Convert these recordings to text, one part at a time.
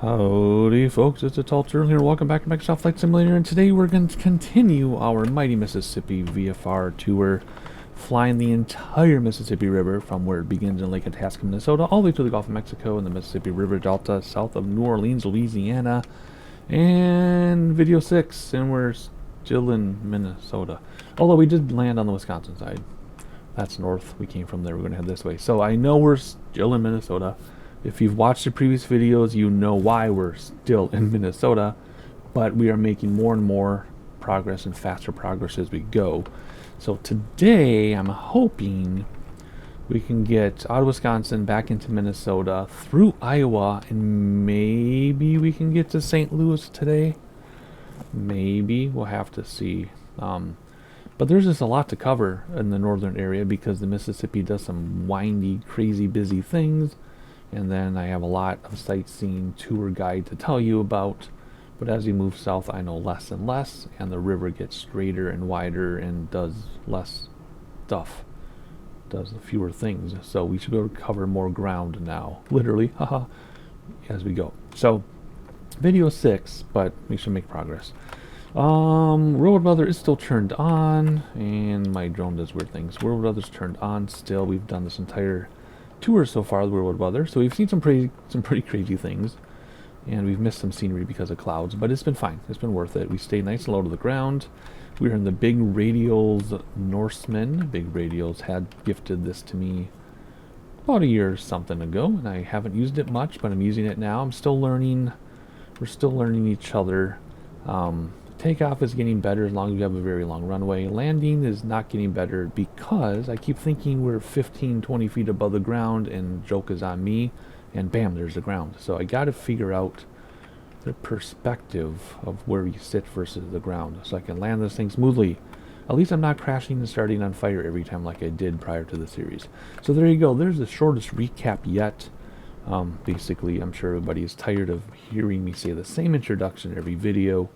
Howdy folks, it's a tall turtle here. Welcome back to Microsoft Flight Simulator, and today we're going to continue our mighty Mississippi VFR tour, flying the entire Mississippi River from where it begins in Lake Itasca, Minnesota, all the way to the Gulf of Mexico and the Mississippi River Delta, south of New Orleans, Louisiana, and video 6, and we're still in Minnesota. Although we did land on the Wisconsin side. That's north. We came from there. We're going to head this way. So I know we're still in Minnesota. If you've watched the previous videos, you know why we're still in Minnesota, but we are making more and more progress and faster progress as we go. So today, I'm hoping we can get out of Wisconsin back into Minnesota through Iowa, and maybe we can get to St. Louis today. Maybe. We'll have to see. But there's just a lot to cover in the northern area because the Mississippi does some windy, crazy, busy things. And then I have a lot of sightseeing tour guide to tell you about. But as we move south, I know less and less, and the river gets straighter and wider and does less stuff, does fewer things. So we should be able to cover more ground now, literally, haha, as we go. So video 6, but we should make progress. World Weather is still turned on, and my drone does weird things. World Weather's turned on still. We've done this entire tour so far, the world weather, so we've seen some pretty crazy things, and we've missed some scenery because of clouds, but it's been fine. It's been worth it. We stayed nice and low to the ground. We were in the big Radials Norseman. Big Radials had gifted this to me about a year or something ago, and I haven't used it much, but I'm using it now. I'm still learning. We're still learning each other. Takeoff is getting better as long as we have a very long runway. Landing is not getting better because I keep thinking we're 15-20 feet above the ground and joke is on me, and bam, there's the ground. So I got to figure out the perspective of where you sit versus the ground so I can land this thing smoothly. At least I'm not crashing and starting on fire every time like I did prior to the series. So there you go. There's the shortest recap yet. Basically, I'm sure everybody is tired of hearing me say the same introduction every video,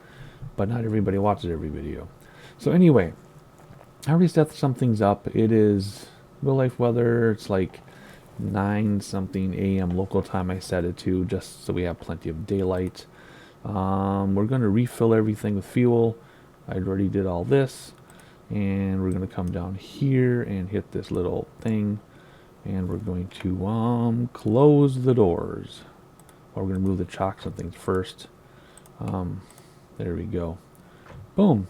but not everybody watches every video. So anyway, I already set some things up. It is real life weather. It's like 9 something a.m. local time I set it to, just so we have plenty of daylight. We're going to refill everything with fuel. I already did all this, and we're going to come down here and hit this little thing, and we're going to close the doors. Well, we're going to move the chocks and things first. There we go. Boom.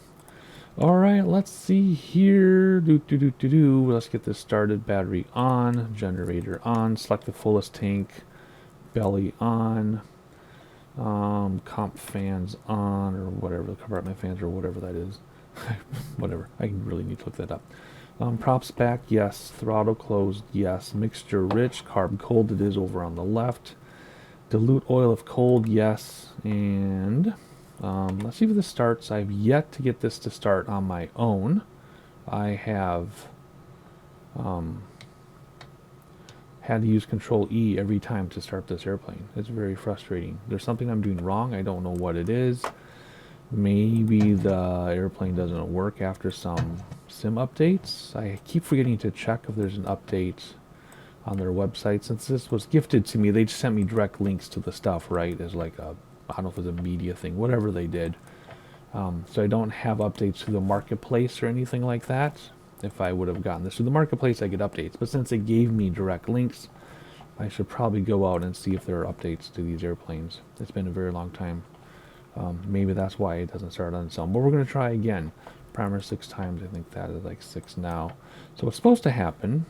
All right, let's see here. Let's get this started. Battery on, generator on, select the fullest tank, belly on, comp fans on, or whatever, compartment fans or whatever that is. Whatever. I really need to look that up. Props back, yes. Throttle closed, yes. Mixture rich, carb cold, it is over on the left. Dilute oil if cold, yes. And let's see if this starts. I've yet to get this to start on my own. I have had to use Control E every time to start this airplane. It's very frustrating. There's something I'm doing wrong. I don't know what it is. Maybe the airplane doesn't work after some sim updates. I keep forgetting to check if there's an update on their website. Since this was gifted to me, they just sent me direct links to the stuff, right? As like a, I don't know if it's a media thing, whatever they did. So I don't have updates to the marketplace or anything like that. If I would have gotten this through the marketplace, I get updates. But since they gave me direct links, I should probably go out and see if there are updates to these airplanes. It's been a very long time. Maybe that's why it doesn't start on its own. But we're going to try again. Primer 6 times. I think that is like 6 now. So what's supposed to happen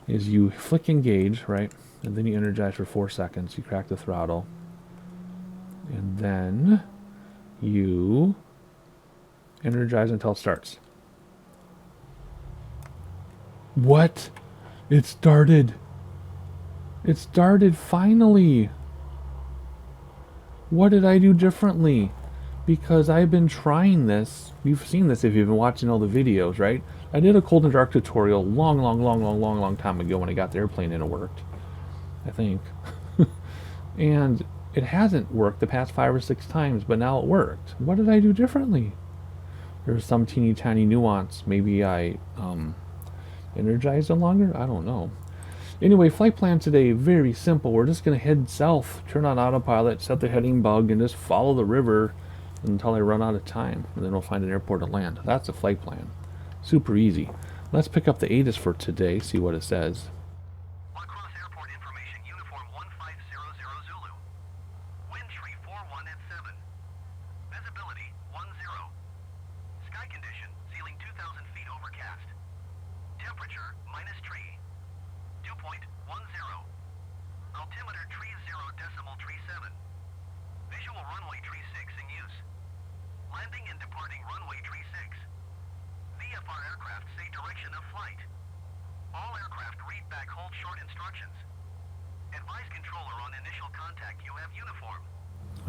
is you flick engage, right? And then you energize for 4 seconds. You crack the throttle. And then you energize until it starts. What? It started. It started finally. What did I do differently? Because I've been trying this. You've seen this if you've been watching all the videos, right? I did a cold and dark tutorial long time ago when I got the airplane and it worked. I think. And it hasn't worked the past 5 or 6 times, but now it worked. What did I do differently? There's some teeny tiny nuance. Maybe I energized it longer? I don't know. Anyway, flight plan today, very simple. We're just going to head south, turn on autopilot, set the heading bug, and just follow the river until I run out of time. And then we'll find an airport to land. That's the flight plan. Super easy. Let's pick up the ATIS for today, see what it says. Crosse Airport information, uniform 1500 Zulu. Wind tree 41 at 7. Visibility 10. Sky condition, ceiling 2,000 feet overcast. Temperature minus tree 2.10. Altimeter tree 0.37. Visual runway tree 6 in use. Landing and departing runway tree 6. VFR aircraft say direction of flight. All aircraft read back hold short instructions. Advise controller on initial contact you have uniform.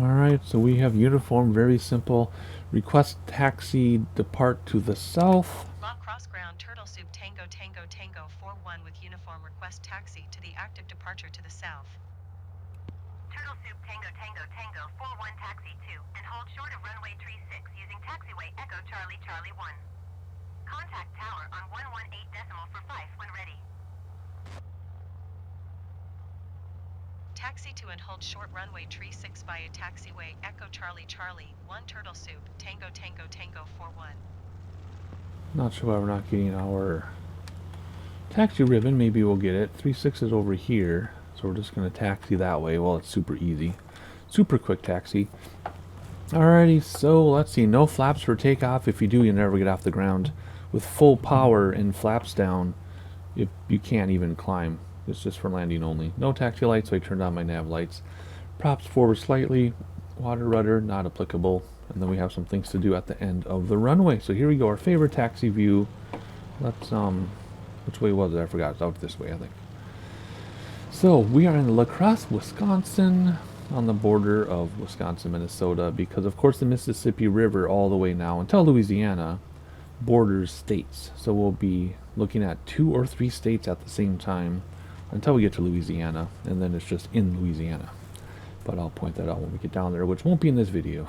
Alright, so we have uniform, very simple. Request taxi, depart to the south. Lock cross ground turtle soup tango tango tango 41 with uniform request taxi to the active departure to the south. Turtle soup tango tango tango 41 taxi 2 and hold short of runway tree 6 using taxiway Echo Charlie Charlie 1. Contact tower on 118 decimal for 5 when ready. Taxi to and hold short runway tree 6 via taxiway Echo Charlie Charlie 1 turtle soup tango tango tango 41. Not sure why we're not getting our taxi ribbon. Maybe we'll get it. 36 is over here, so we're just going to taxi that way. Well, it's super easy. Super quick taxi. Alrighty, so let's see. No flaps for takeoff. If you do, you never get off the ground. With full power and flaps down, if you can't even climb. It's just for landing only. No taxi lights, so I turned on my nav lights. Props forward slightly. Water rudder, not applicable. And then we have some things to do at the end of the runway. So here we go, our favorite taxi view. Let's, which way was it? I forgot. It's out this way, I think. So we are in La Crosse, Wisconsin, on the border of Wisconsin, Minnesota, because of course the Mississippi River all the way now until Louisiana borders states. So we'll be looking at 2 or 3 states at the same time until we get to Louisiana, and then it's just in Louisiana. But I'll point that out when we get down there, which won't be in this video.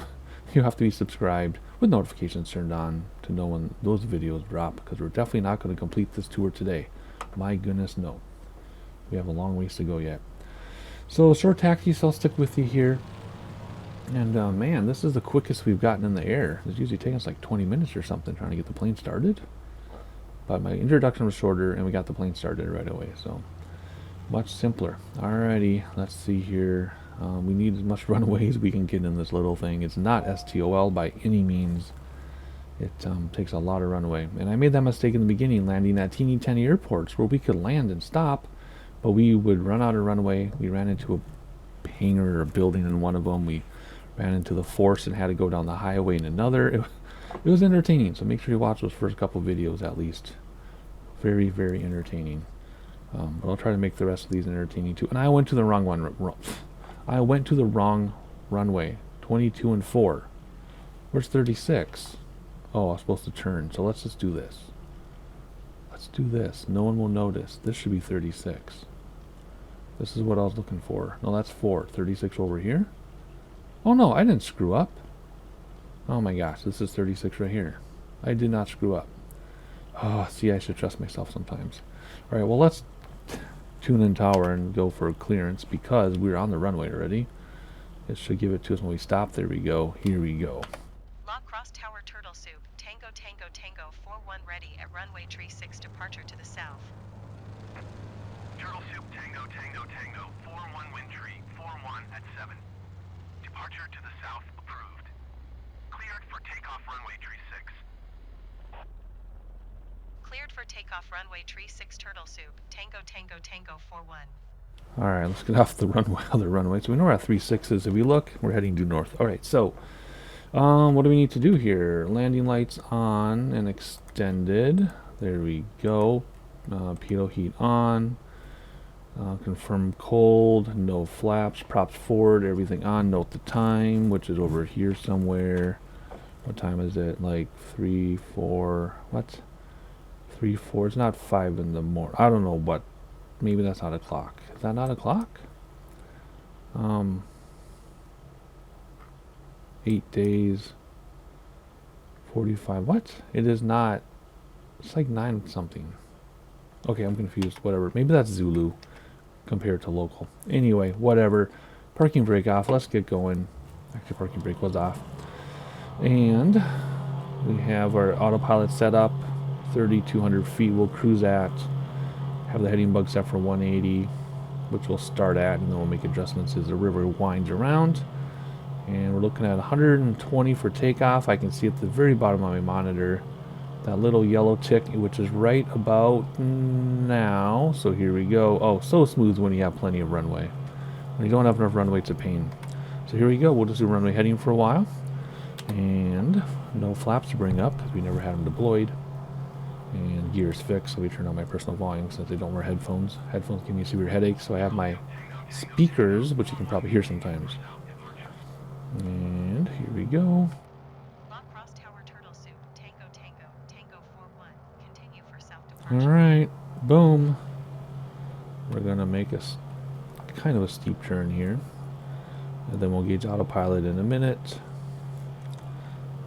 You have to be subscribed with notifications turned on to know when those videos drop, because we're definitely not going to complete this tour today. My goodness, no. We have a long ways to go yet. So short taxi, so I'll stick with you here. And man, this is the quickest we've gotten in the air. It's usually taking us like 20 minutes or something trying to get the plane started. But my introduction was shorter and we got the plane started right away, so much simpler. Alrighty, let's see here. We need as much runway as we can get in this little thing. It's not STOL by any means. It takes a lot of runway. And I made that mistake in the beginning, landing at teeny tiny airports where we could land and stop, but we would run out of runway. We ran into a hangar or a building in one of them. We ran into the force and had to go down the highway in another. It was entertaining, so make sure you watch those first couple videos at least. Very, very entertaining. But I'll try to make the rest of these entertaining too. And I went to the wrong one. I went to the wrong runway. 22 and 4. Where's 36? Oh, I was supposed to turn. So let's just do this. Let's do this. No one will notice. This should be 36. This is what I was looking for. No, that's 4. 36 over here. Oh no, I didn't screw up. Oh my gosh, this is 36 right here. I did not screw up. Oh, see, I should trust myself sometimes. Alright, well, let's tune in tower and go for clearance because we're on the runway already. It should give it to us when we stop. There we go. Here we go. Lock cross tower turtle soup tango tango tango 41 ready at runway tree 6 departure to the south. Turtle soup tango tango tango 41 wind tree 41 at 7. Departure to the south approved. Cleared for takeoff runway tree 6. Cleared for takeoff runway tree 6 turtle soup tango tango tango 41. Alright, let's get off the runway, other runway. So we know where our 36 is. If we look, we're heading due north. Alright, so what do we need to do here? Landing lights on and extended. There we go. Pitot heat on. Confirm cold. No flaps. Props forward. Everything on. Note the time, which is over here somewhere. What time is it? Like 3, 4. What? 3, 4. It's not 5 in the morning. I don't know what. Maybe that's not a clock. Is that not a clock? 8 days. 45. What? It is not. It's like 9 something. Okay, I'm confused. Whatever. Maybe that's Zulu compared to local. Anyway, whatever. Parking brake off. Let's get going. Actually, parking brake was off. And we have our autopilot set up. 3,200 feet we'll cruise at. Have the heading bug set for 180, which we'll start at, and then we'll make adjustments as the river winds around. And we're looking at 120 for takeoff. I can see at the very bottom of my monitor that little yellow tick, which is right about now. So here we go. Oh, so smooth when you have plenty of runway. When you don't have enough runway, it's a pain. So here we go. We'll just do runway heading for a while. And no flaps to bring up because we never had them deployed. And gears fixed, so we turn on my personal volume since they don't wear headphones. Headphones give me a severe headache, so I have my speakers, which you can probably hear sometimes. And here we go. Crosse Tower Turtle Soup, Tango Tango, Tango 41, continue for south departure. Alright, boom. We're going to make a kind of a steep turn here. And then we'll gauge autopilot in a minute.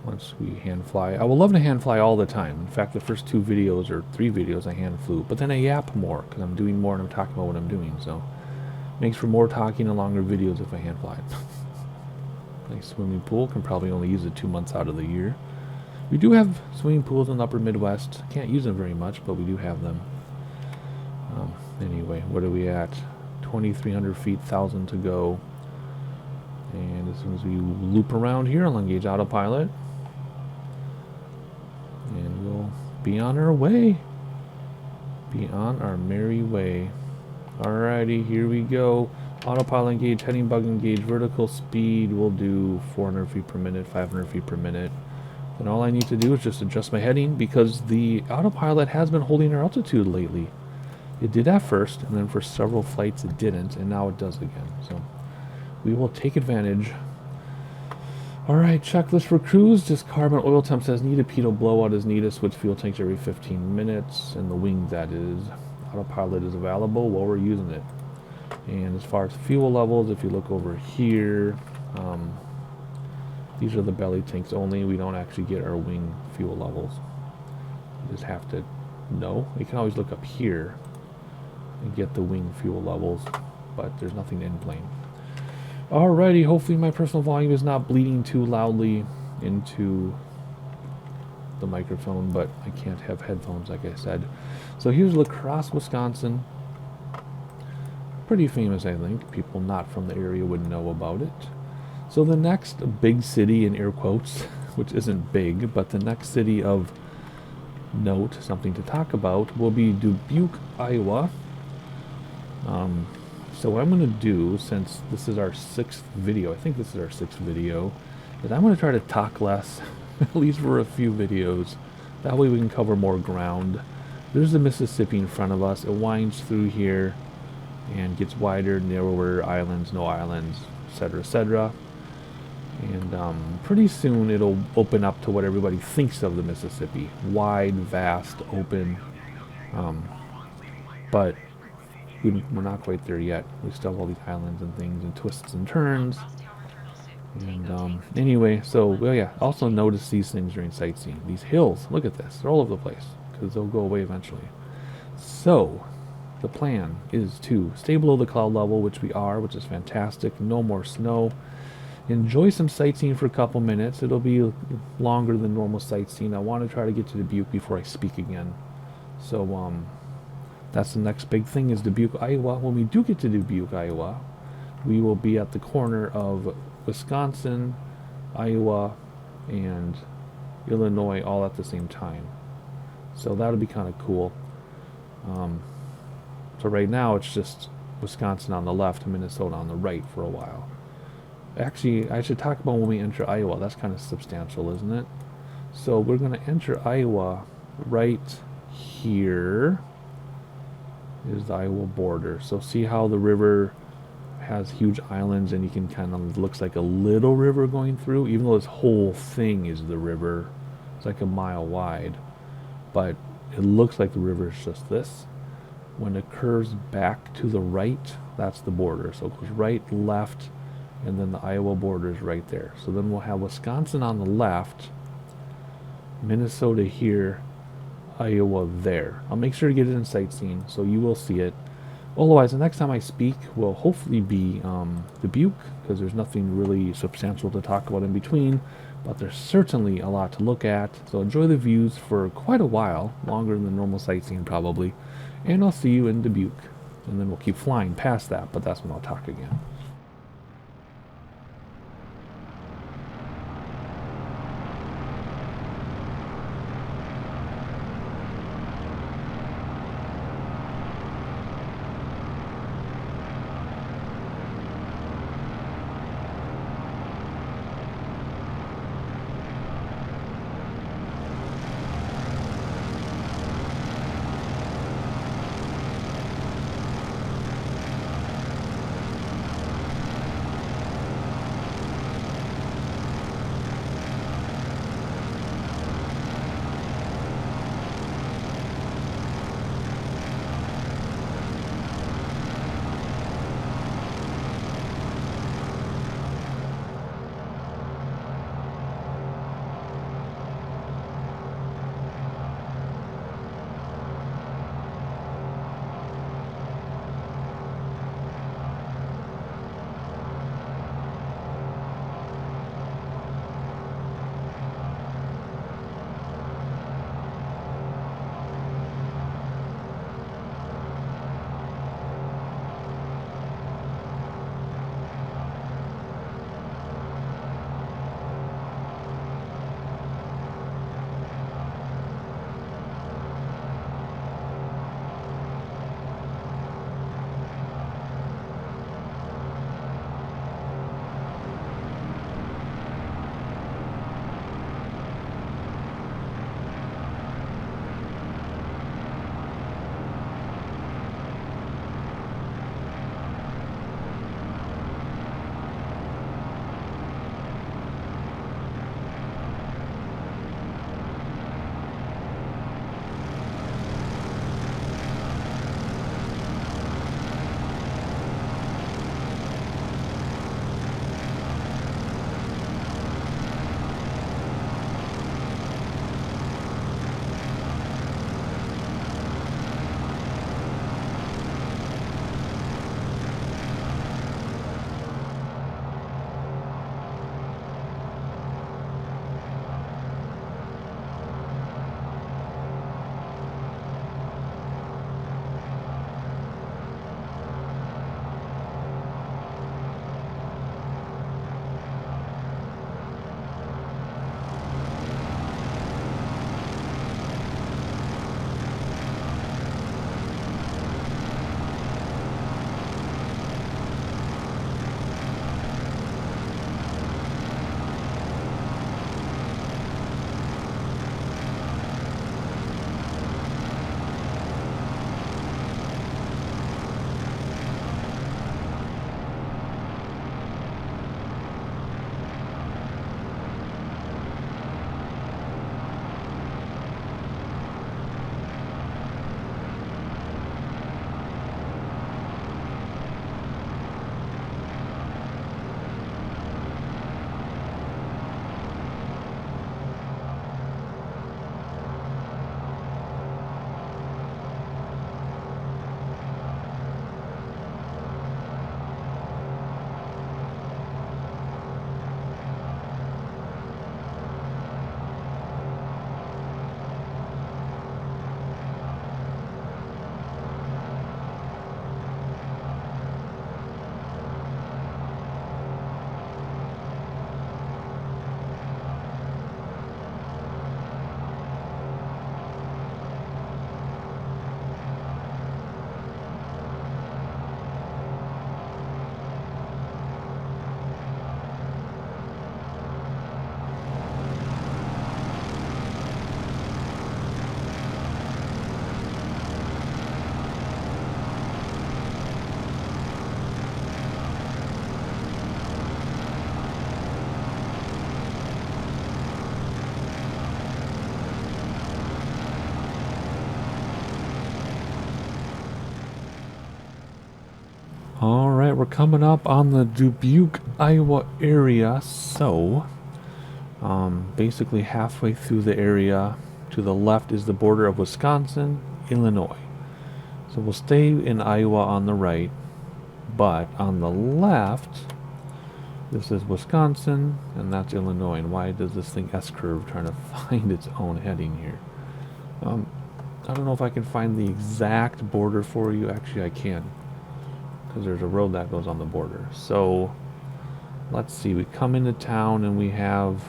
Once we hand fly. I would love to hand fly all the time. In fact, the first 2 videos or 3 videos I hand flew. But then I yap more because I'm doing more and I'm talking about what I'm doing. So makes for more talking and longer videos if I hand fly. Nice swimming pool. Can probably only use it 2 months out of the year. We do have swimming pools in the upper Midwest. Can't use them very much, but we do have them. Anyway, what are we at? 2,300 feet, 1,000 to go. And as soon as we loop around here, I'll engage autopilot. And we'll be on our way. Be on our merry way. Alrighty, here we go. Autopilot engage, heading bug engage, vertical speed. We'll do 400 feet per minute, 500 feet per minute. And all I need to do is just adjust my heading because the autopilot has been holding our altitude lately. It did at first, and then for several flights it didn't, and now it does again. So we will take advantage. Alright, checklist for cruise. Just carbon oil temp says needed. Pitot blowout is needed. Switch fuel tanks every 15 minutes. And the wing, that is. Autopilot is available while we're using it. And as far as fuel levels, if you look over here, these are the belly tanks only. We don't actually get our wing fuel levels. You just have to know. You can always look up here and get the wing fuel levels, but there's nothing in plane. Alrighty, hopefully my personal volume is not bleeding too loudly into the microphone, but I can't have headphones like I said. So here's La Crosse, Wisconsin. Pretty famous, I think. People not from the area would know about it. So the next big city, in air quotes, which isn't big, but the next city of note, something to talk about, will be Dubuque, Iowa. So what I'm going to do, since this is our 6th video, I think this is our 6th video, is I'm going to try to talk less, at least for a few videos. That way we can cover more ground. There's the Mississippi in front of us. It winds through here and gets wider, narrower, islands, no islands, etc., etc. And pretty soon it'll open up to what everybody thinks of the Mississippi. Wide, vast, open. But we're not quite there yet. We still have all these islands and things and twists and turns. And anyway, so, well, yeah, also notice these things during sightseeing. These hills, look at this. They're all over the place because they'll go away eventually. So the plan is to stay below the cloud level, which we are, which is fantastic. No more snow. Enjoy some sightseeing for a couple minutes. It'll be longer than normal sightseeing. I want to try to get to Dubuque before I speak again. So that's the next big thing, is Dubuque, Iowa. When we do get to Dubuque, Iowa, we will be at the corner of Wisconsin, Iowa, and Illinois all at the same time. So that'll be kind of cool. So right now it's just Wisconsin on the left and Minnesota on the right for a while. Actually, I should talk about when we enter Iowa. That's kind of substantial, isn't it? So we're going to enter Iowa right here. Is the Iowa border. So see how the river has huge islands and you can kind of, looks like a little river going through, even though this whole thing is the river. It's like a mile wide, but it looks like the river is just this. When it curves back to the right, that's the border. So it goes right, left, and then the Iowa border is right there. So then we'll have Wisconsin on the left, Minnesota here, Iowa there. I'll make sure to get it in sightseeing, so you will see it. Otherwise, the next time I speak will hopefully be Dubuque, because there's nothing really substantial to talk about in between, but there's certainly a lot to look at, so enjoy the views for quite a while, longer than normal sightseeing probably, and I'll see you in Dubuque, and then we'll keep flying past that, but that's when I'll talk again. Alright, we're coming up on the Dubuque, Iowa area, so basically halfway through the area. To the left is the border of Wisconsin, Illinois. So we'll stay in Iowa on the right, but on the left, this is Wisconsin, and that's Illinois. And why does this thing S-curve trying to find its own heading here? I don't know if I can find the exact border for you. Actually, I can, because there's a road that goes on the border. So let's see. We come into town and we have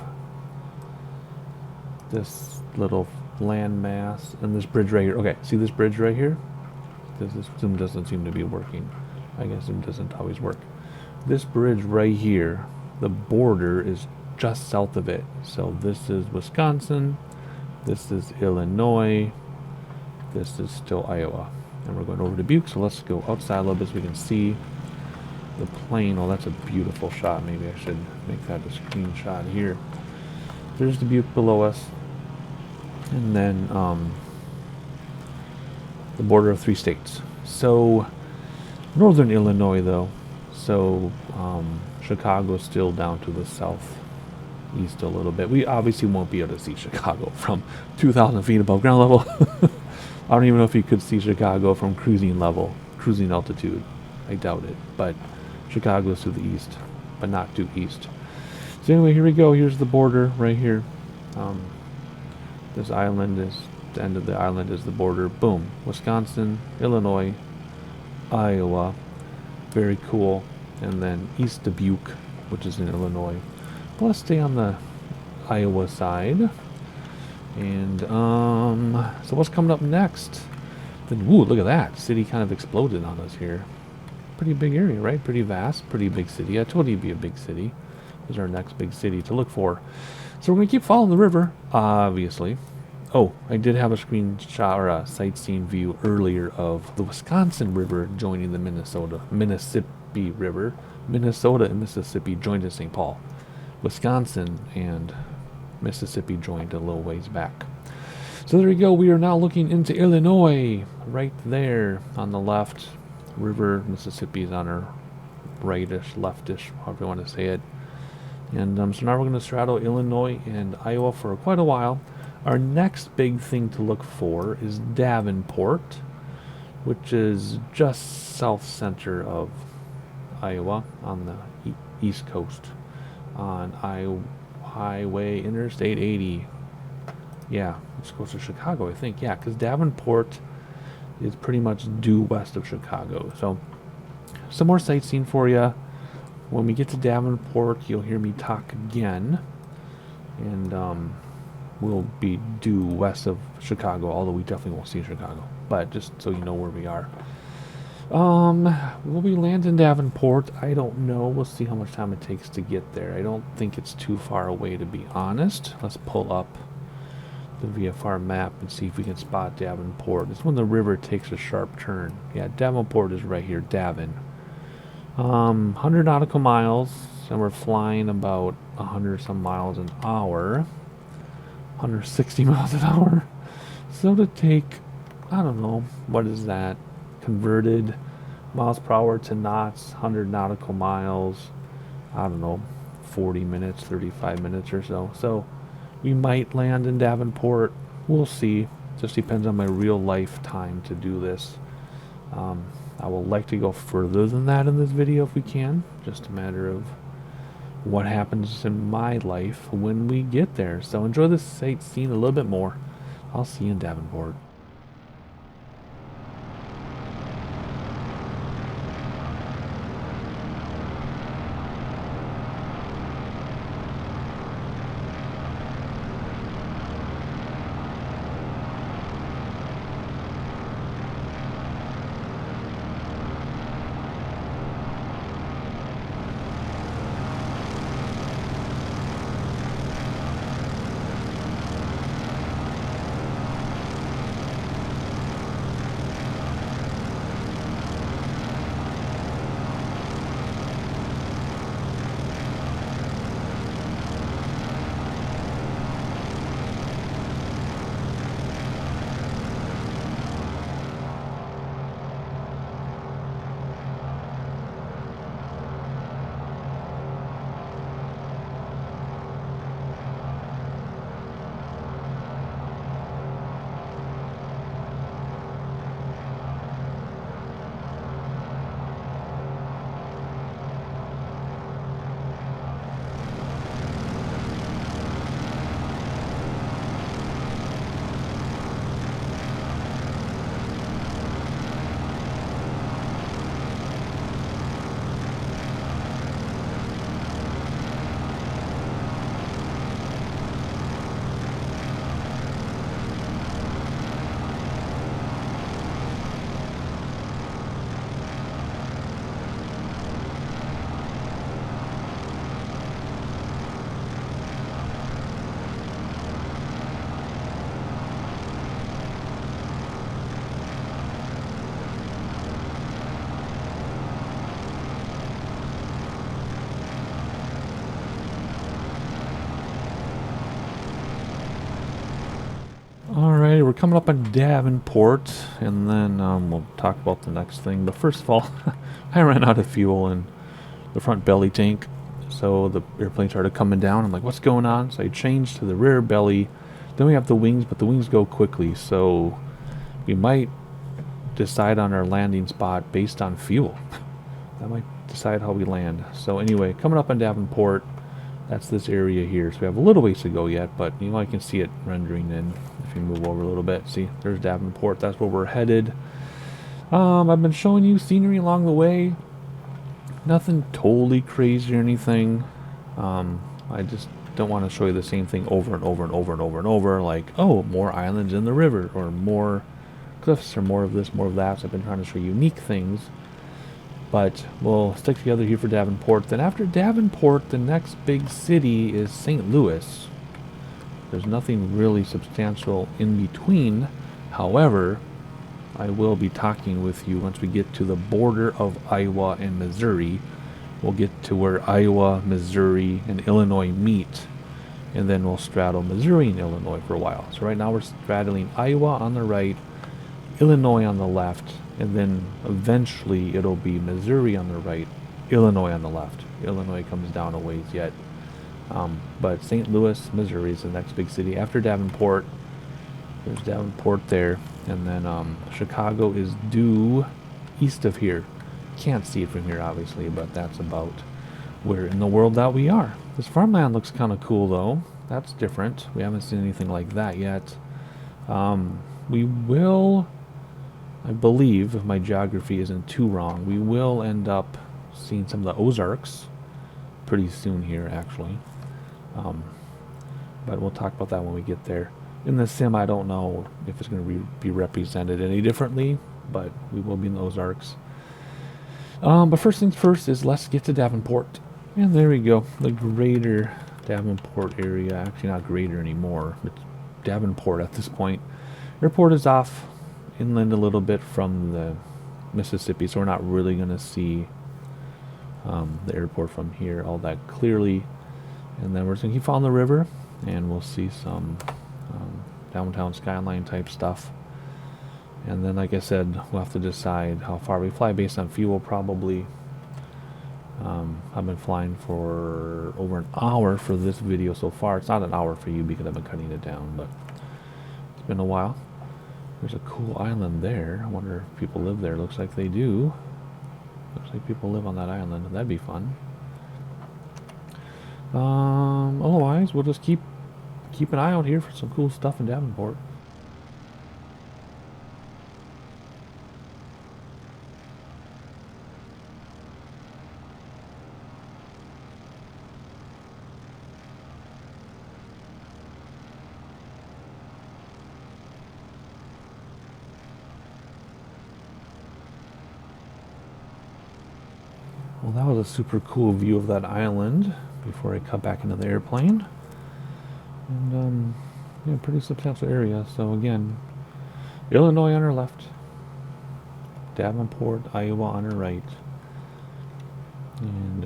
this little landmass and this bridge right here. Okay, see this bridge right here? This Zoom doesn't seem to be working. I guess Zoom doesn't always work. This bridge right here, the border is just south of it. So this is Wisconsin, this is Illinois, this is still Iowa. And we're going over to Butte, so let's go outside a little bit so we can see the plain. Oh, that's a beautiful shot. Maybe I should make that a screenshot here. There's the Butte below us. And then the border of 3 states. So northern Illinois though. So Chicago's still down to the southeast a little bit. We obviously won't be able to see Chicago from 2,000 feet above ground level. I don't even know if you could see Chicago from cruising altitude. I doubt it. But Chicago's to the east, but not due east. So anyway, here we go. Here's the border right here. This island is, the end of the island is the border. Boom. Wisconsin, Illinois, Iowa. Very cool. And then east to Butte, which is in Illinois. Well, let's stay on the Iowa side. And so what's coming up next? Then, woo, look at that. City kind of exploded on us here. Pretty big area, right? Pretty vast, pretty big city. I told you it'd be a big city. This is our next big city to look for. So we're going to keep following the river, obviously. Oh, I did have a screenshot or a sightseeing view earlier of the Wisconsin River joining the Mississippi River. Minnesota and Mississippi joined at St. Paul. Wisconsin and Mississippi joined a little ways back. So there we go. We are now looking into Illinois. Right there on the left. River Mississippi is on our rightish, leftish, however you want to say it. And so now we're going to straddle Illinois and Iowa for quite a while. Our next big thing to look for is Davenport, which is just south center of Iowa on the east coast on Highway Interstate 80. Yeah, it's close to Chicago, I think. Yeah, because Davenport is pretty much due west of Chicago. So some more sightseeing for you. When we get to Davenport, you'll hear me talk again. And we'll be due west of Chicago, although we definitely won't see Chicago. But just so you know where we are. Will we land in Davenport? I don't know. We'll see how much time it takes to get there. I don't think it's too far away, to be honest. Let's pull up the VFR map and see if we can spot Davenport. It's when the river takes a sharp turn. Yeah, Davenport is right here, Davin. 100 nautical miles, and we're flying about 100 some miles an hour. 160 miles an hour. So to take, I don't know, what is that? Converted miles per hour to knots, 100 nautical miles, I don't know, 40 minutes, 35 minutes or so. So we might land in Davenport. We'll see. Just depends on my real life time to do this. I would like to go further than that in this video if we can. Just a matter of what happens in my life when we get there. So enjoy this sightseeing a little bit more. I'll see you in Davenport. we're coming up on Davenport, and then we'll talk about the next thing. But first of all, I ran out of fuel in the front belly tank, so the airplane started coming down. I'm like, what's going on? So I changed to the rear belly. Then we have the wings, but the wings go quickly, so we might decide on our landing spot based on fuel. That might decide how we land. So anyway, coming up on Davenport, that's this area here. So we have a little ways to go yet, but you know, I can see it rendering in if you move over a little bit. See, there's Davenport. That's where we're headed. I've been showing you scenery along the way. Nothing totally crazy or anything. I just don't want to show you the same thing over and over and over and over and over. Like, oh, more islands in the river, or more cliffs, or more of this, more of that. So I've been trying to show unique things. But we'll stick together here for Davenport. Then after Davenport, the next big city is St. Louis. There's nothing really substantial in between. However, I will be talking with you once we get to the border of Iowa and Missouri. We'll get to where Iowa, Missouri, and Illinois meet. And then we'll straddle Missouri and Illinois for a while. So right now we're straddling Iowa on the right, Illinois on the left, and then eventually it'll be Missouri on the right, Illinois on the left. Illinois comes down a ways yet. But St. Louis, Missouri is the next big city. After Davenport, there's Davenport there. And then Chicago is due east of here. Can't see it from here, obviously, but that's about where in the world that we are. This farmland looks kind of cool, though. That's different. We haven't seen anything like that yet. We will... I believe, if my geography isn't too wrong, we will end up seeing some of the Ozarks pretty soon here, actually. But we'll talk about that when we get there. In the sim, I don't know if it's going to be represented any differently, but we will be in the Ozarks. But first things first is let's get to Davenport. And there we go, the greater Davenport area. Actually, not greater anymore. It's Davenport at this point. Airport is off inland a little bit from the Mississippi, so we're not really going to see the airport from here all that clearly. And then we're just going to keep following the river, and we'll see some downtown skyline type stuff. And then, like I said, we'll have to decide how far we fly based on fuel, probably. I've been flying for over an hour for this video so far. It's not an hour for you because I've been cutting it down, but it's been a while. There's a cool island there. I wonder if people live there. Looks like they do. Looks like people live on that island. That'd be fun. Otherwise, we'll just keep an eye out here for some cool stuff in Davenport. Well, that was a super cool view of that island before I cut back into the airplane. And, yeah, pretty substantial area. So again, Illinois on our left, Davenport, Iowa on our right. And,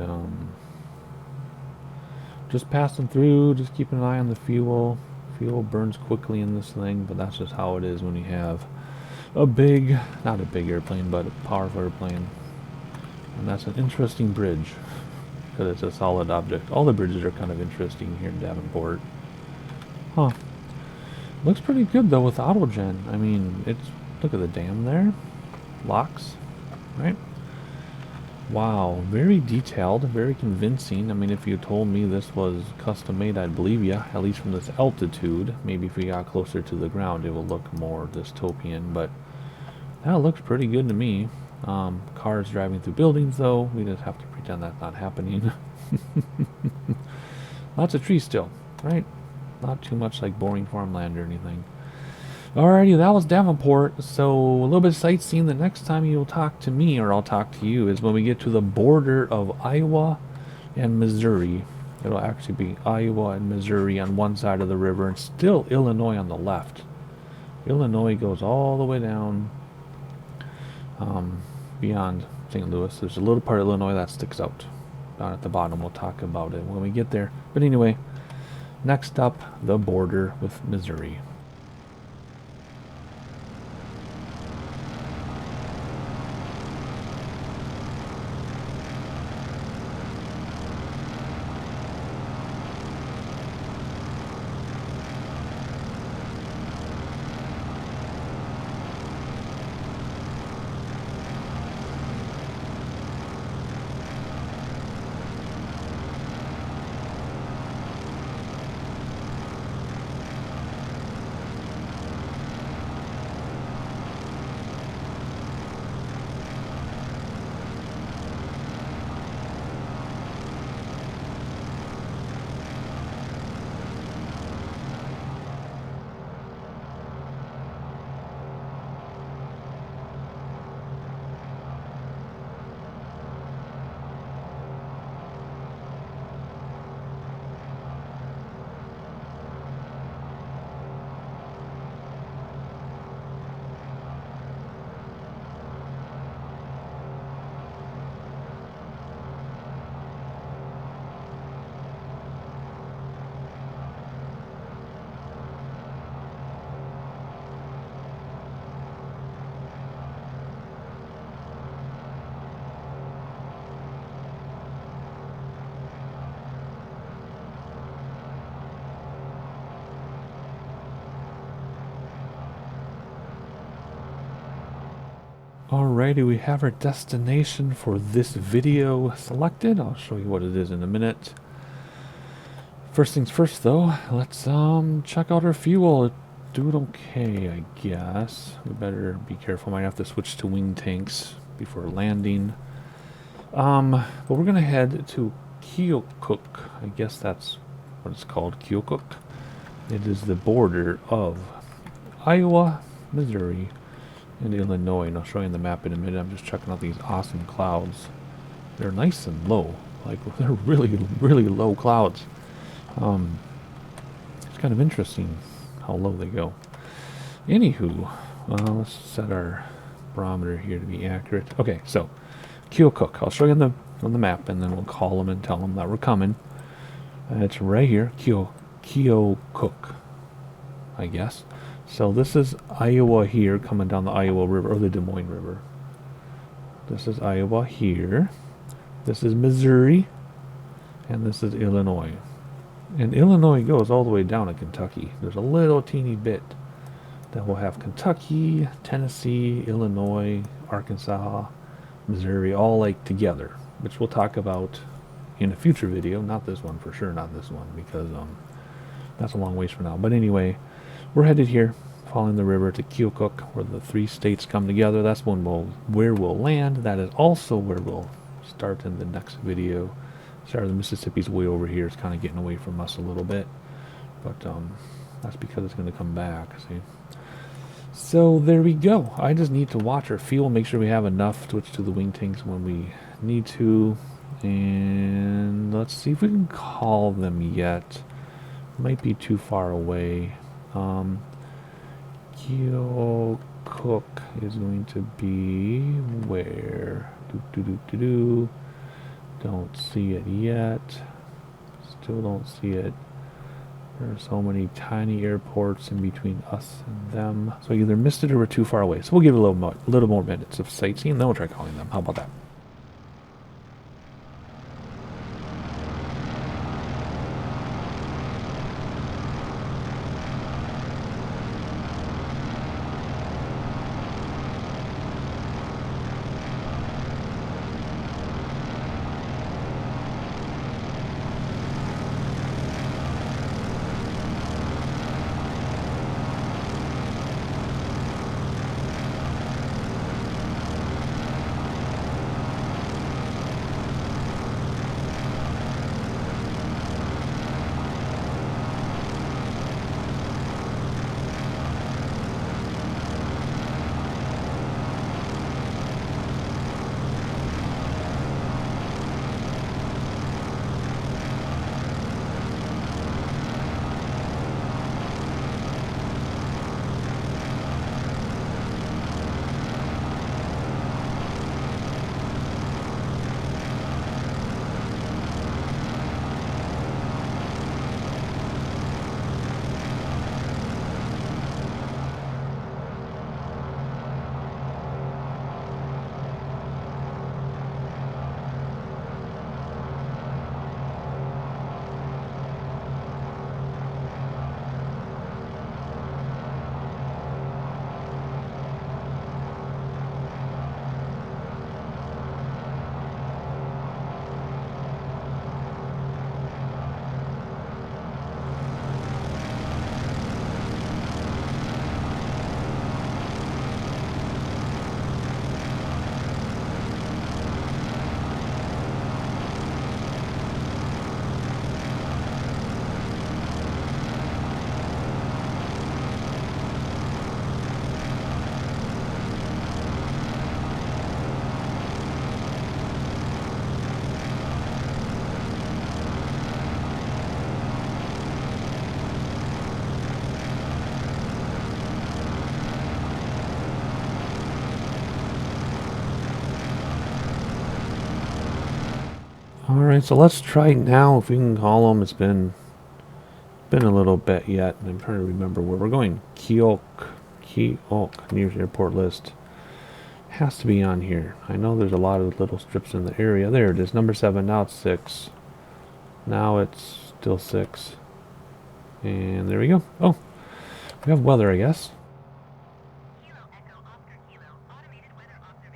just passing through, just keeping an eye on the fuel. Fuel burns quickly in this thing, but that's just how it is when you have a big, not a big airplane, but a powerful airplane. And that's an interesting bridge, because it's a solid object. All the bridges are kind of interesting here in Davenport. Huh. Looks pretty good, though, with autogen. I mean, it's... Look at the dam there. Locks. Right? Wow. Very detailed. Very convincing. I mean, if you told me this was custom made, I'd believe you. At least from this altitude. Maybe if we got closer to the ground, it will look more dystopian. But that looks pretty good to me. Cars driving through buildings, though. We just have to pretend that's not happening. Lots of trees still, right? Not too much like boring farmland or anything. Alrighty, that was Davenport. So a little bit of sightseeing. The next time you'll talk to me, or I'll talk to you, is when we get to the border of Iowa and Missouri. It'll actually be Iowa and Missouri on one side of the river, and still Illinois on the left. Illinois goes all the way down beyond St. Louis. There's a little part of Illinois that sticks out down at the bottom. We'll talk about it when we get there. But anyway, next up, the border with Missouri. Alrighty, we have our destination for this video selected. I'll show you what it is in a minute. First things first though, let's check out our fuel. Doing okay, I guess. We better be careful, might have to switch to wing tanks before landing. But we're gonna head to Keokuk. I guess that's what it's called, Keokuk. It is the border of Iowa, Missouri, and Illinois. And I'll show you on the map in a minute. I'm just checking out these awesome clouds. They're nice and low. Like, they're really, really low clouds. It's kind of interesting how low they go. Anywho, let's set our barometer here to be accurate. Okay, so Keokuk. I'll show you on the map, and then we'll call them and tell them that we're coming. It's right here, Keokuk, I guess. So this is Iowa here, coming down the Iowa River, or the Des Moines River. This is Iowa here. This is Missouri, and this is Illinois. And Illinois goes all the way down to Kentucky. There's a little teeny bit that will have Kentucky, Tennessee, Illinois, Arkansas, Missouri, all like together, which we'll talk about in a future video. Not this one, for sure, not this one, because that's a long ways from now. But anyway, we're headed here, following the river to Keokuk, where the three states come together. That's where we'll land. That is also where we'll start in the next video. Sorry, the Mississippi's way over here. It's kind of getting away from us a little bit, but that's because it's going to come back. See. So there we go. I just need to watch our fuel, make sure we have enough to switch to the wing tanks when we need to, and let's see if we can call them yet. Might be too far away. Keokuk is going to be where? Don't see it yet. Still don't see it. There are so many tiny airports in between us and them. So either missed it or we're too far away. So we'll give it a little more minutes of sightseeing, then we'll try calling them. How about that? Alright, so let's try now if we can call them. It's been a little bit yet, and I'm trying to remember where we're going. Keokuk, nearest airport list. Has to be on here. I know there's a lot of little strips in the area. There it is, number 7. Now it's 6. Now it's still 6. And there we go. Oh, we have weather, I guess. Kilo Echo Oscar Kilo, automated weather observation.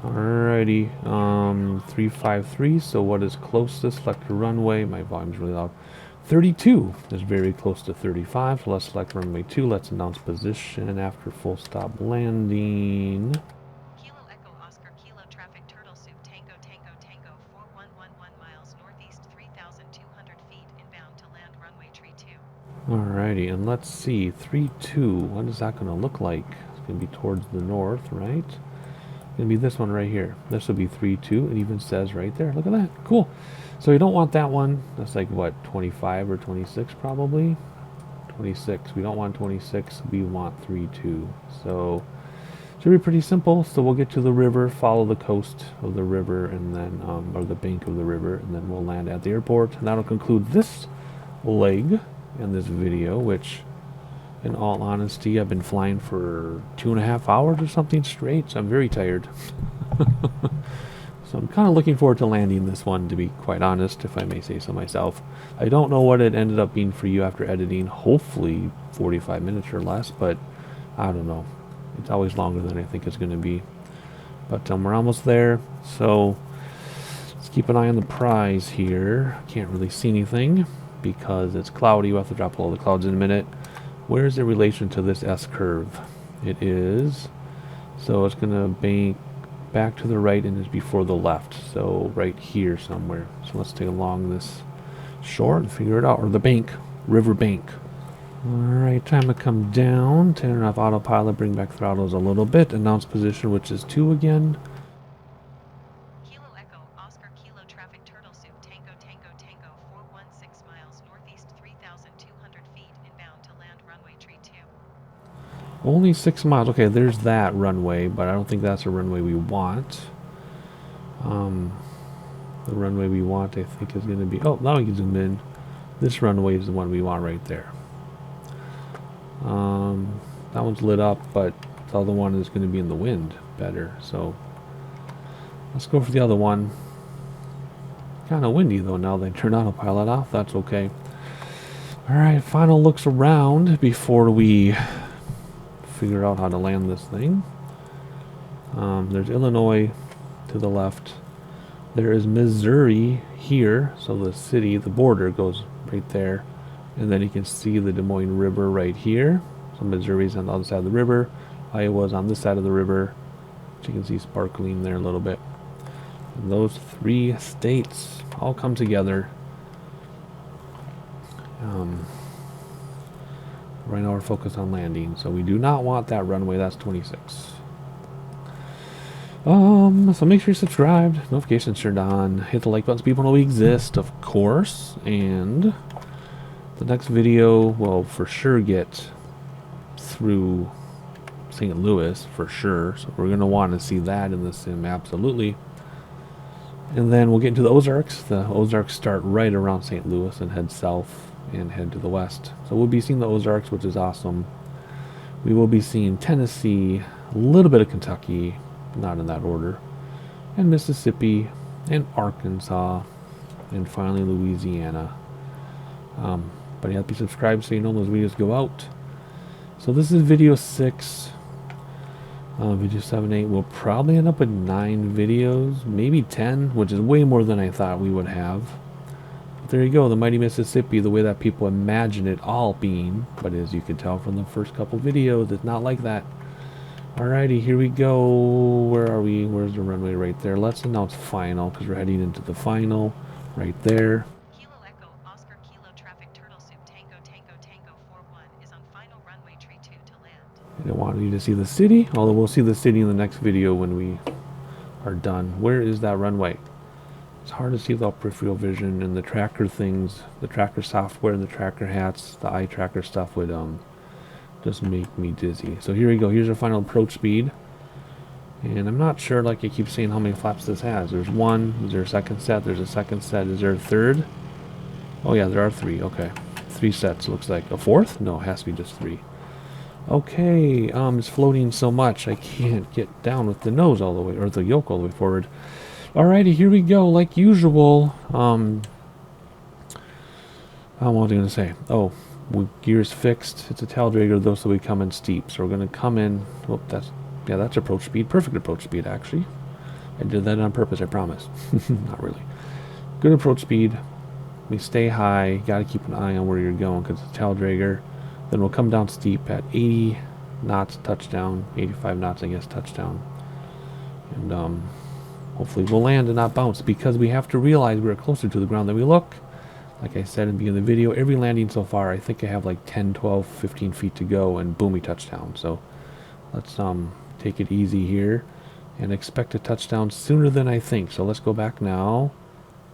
Alrighty, 353, so what is closest? Select the runway. My volume's really loud. 32 is very close to 35, so let's select runway 2. Let's announce position after full stop landing. Kilo Echo Oscar Kilo traffic turtle soup Tango Tango Tango 4111 miles northeast 3,200 feet inbound to land runway tree 2. Alrighty, and let's see, 32, what is that going to look like? It's going to be towards the north, right? It's going to be this one right here. This will be 32, it even says right there. Look at that, cool. So you don't want that one. That's like, what, 25 or 26 probably? 26, we don't want 26, we want 32. So, should be pretty simple. So we'll get to the river, follow the coast of the river, and then, or the bank of the river, and then we'll land at the airport. And that'll conclude this leg in this video, which in all honesty I've been flying for 2.5 hours or something straight, so I'm very tired. So I'm kind of looking forward to landing this one, to be quite honest, if I may say so myself. I don't know what it ended up being for you after editing. Hopefully 45 minutes or less, but I don't know. It's always longer than I think it's going to be. But we're almost there, so let's keep an eye on the prize here. Can't really see anything because it's cloudy. We'll have to drop all the clouds in a minute. Where is the relation to this S-curve? It is, so it's going to bank back to the right and is before the left, so right here somewhere. So let's take along this shore and figure it out, or the bank, river bank. Alright, time to come down, turn off autopilot, bring back throttles a little bit, announce position, which is 2 again. Kilo Echo Oscar Kilo traffic turtle soup Tango Tango Tango 416 miles northeast 3,200 feet inbound to land runway tree 2. Only 6 miles. Okay, there's that runway, but I don't think that's a runway we want. The runway we want, I think, is going to be... Oh, now we can zoom in. This runway is the one we want right there. That one's lit up, but the other one is going to be in the wind better. So let's go for the other one. Kind of windy, though, now they turn autopilot off. That's okay. Alright, final looks around before we figure out how to land this thing. There's Illinois to the left. There is Missouri here, so the city, the border goes right there, and then you can see the Des Moines River right here. So Missouri's on the other side of the river. Iowa's on this side of the river, which you can see sparkling there a little bit. And those 3 states all come together. Right now we're focused on landing, so we do not want that runway. That's 26. So make sure you're subscribed, notifications turned on, hit the like button so people know we exist, of course, and the next video will for sure get through St. Louis, for sure, so we're going to want to see that in the sim, absolutely. And then we'll get into the Ozarks. The Ozarks start right around St. Louis and head south and head to the west. So we'll be seeing the Ozarks, which is awesome. We will be seeing Tennessee, a little bit of Kentucky, not in that order, and Mississippi, and Arkansas, and finally Louisiana. But you have to be subscribed so you know those videos go out. So this is video 6. Video 7, 8 will probably end up with 9 videos, maybe 10, which is way more than I thought we would have. But there you go, the mighty Mississippi, the way that people imagine it all being. But as you can tell from the first couple videos, it's not like that. Alrighty, here we go. Where are we? Where's the runway? Right there. Let's announce final, because we're heading into the final. Right there. Kilo Echo Oscar Kilo traffic turtle soup Tango Tango Tango 41 is on final runway tree 2 to land. I don't want you to see the city, although we'll see the city in the next video when we are done. Where is that runway? It's hard to see without peripheral vision, and the tracker things, the tracker software and the tracker hats, the eye tracker stuff would just make me dizzy. So here we go. Here's our final approach speed. And I'm not sure, like I keep saying, how many flaps this has. There's 1. Is there a second set? There's a second set. Is there a third? Oh yeah, there are 3. Okay. 3 sets. Looks like a 4th? No, it has to be just 3. Okay. It's floating so much I can't get down with the nose all the way, or the yoke all the way forward. Alrighty, here we go. Like usual. What was I going to say? Oh. Gears fixed. It's a tail dragger though, so we come in steep. So we're going to come in. Oh, that's approach speed. Perfect approach speed, actually. I did that on purpose, I promise. Not really. Good approach speed. We stay high. Got to keep an eye on where you're going because it's a tail dragger. Then we'll come down steep at 80 knots touchdown. 85 knots, I guess, touchdown. And hopefully we'll land and not bounce because we have to realize we're closer to the ground than we look. Like I said in the beginning of the video, every landing so far, I think I have like 10, 12, 15 feet to go and boom, we touchdown. So let's take it easy here and expect a touchdown sooner than I think. So let's go back now.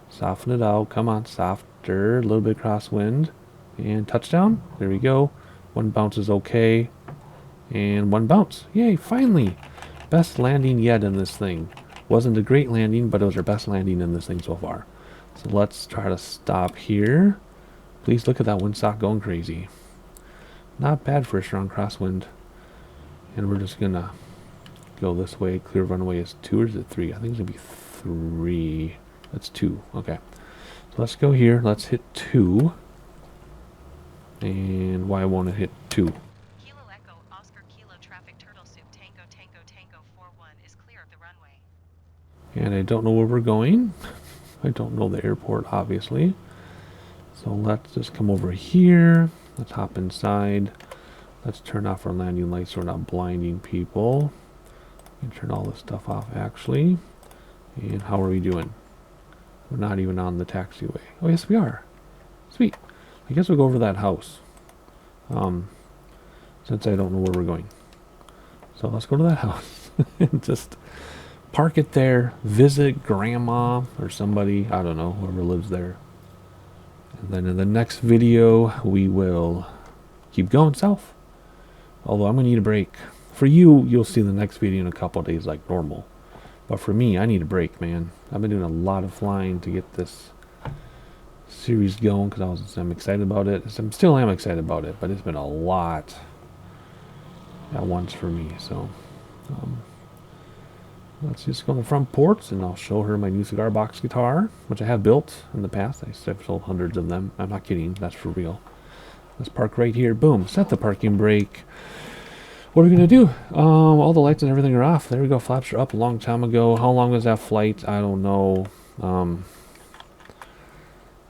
Soften it out. Come on, softer. A little bit crosswind. And touchdown. There we go. One bounce is okay. And one bounce. Yay, finally. Best landing yet in this thing. Wasn't a great landing, but it was our best landing in this thing so far. So let's try to stop here. Please look at that windsock going crazy. Not bad for a strong crosswind. And we're just going to go this way. Clear runway is 2 or is it 3? I think it's going to be 3. That's 2. Okay. So let's go here. Let's hit 2. And why won't it hit 2? Kilo Echo, Oscar Kilo traffic turtle soup Tango Tango Tango 41 is clear of the runway. And I don't know where we're going. I don't know the airport, obviously. So let's just come over here. Let's hop inside. Let's turn off our landing lights so we're not blinding people. And turn all this stuff off, actually. And how are we doing? We're not even on the taxiway. Oh, yes, we are. Sweet. I guess we'll go over that house. Since I don't know where we're going. So let's go to that house. And just park it there. Visit grandma or somebody. I don't know. Whoever lives there. And then in the next video, we will keep going south. Although I'm going to need a break. For you, you'll see the next video in a couple of days like normal. But for me, I need a break, man. I've been doing a lot of flying to get this series going because I'm excited about it. I'm still excited about it, but it's been a lot at once for me. So let's just go on the front porch and I'll show her my new cigar box guitar, which I have built in the past. I've sold hundreds of them. I'm not kidding. That's for real. Let's park right here. Boom. Set the parking brake. What are we going to do? All the lights and everything are off. There we go. Flaps are up a long time ago. How long was that flight? I don't know.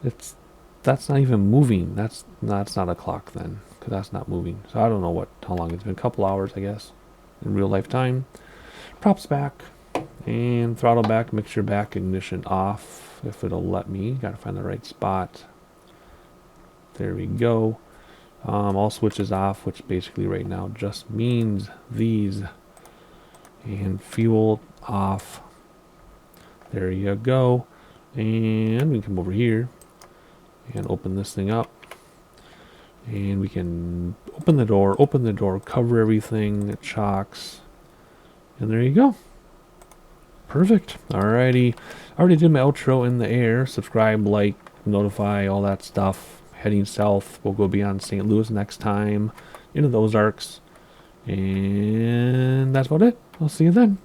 That's not even moving. That's not a clock then, because that's not moving. So I don't know how long it's been. A couple hours, I guess, in real life time. Props back and throttle back. Mixture back. Ignition off if it'll let me. Got to find the right spot. There we go. All switches off, which basically right now just means these. And fuel off. There you go. And we can come over here and open this thing up. And we can open the door, cover everything, it shocks. And there you go. Perfect. Alrighty. I already did my outro in the air. Subscribe, like, notify, all that stuff. Heading south, we'll go beyond St. Louis next time, into the Ozarks. And that's about it. I'll see you then.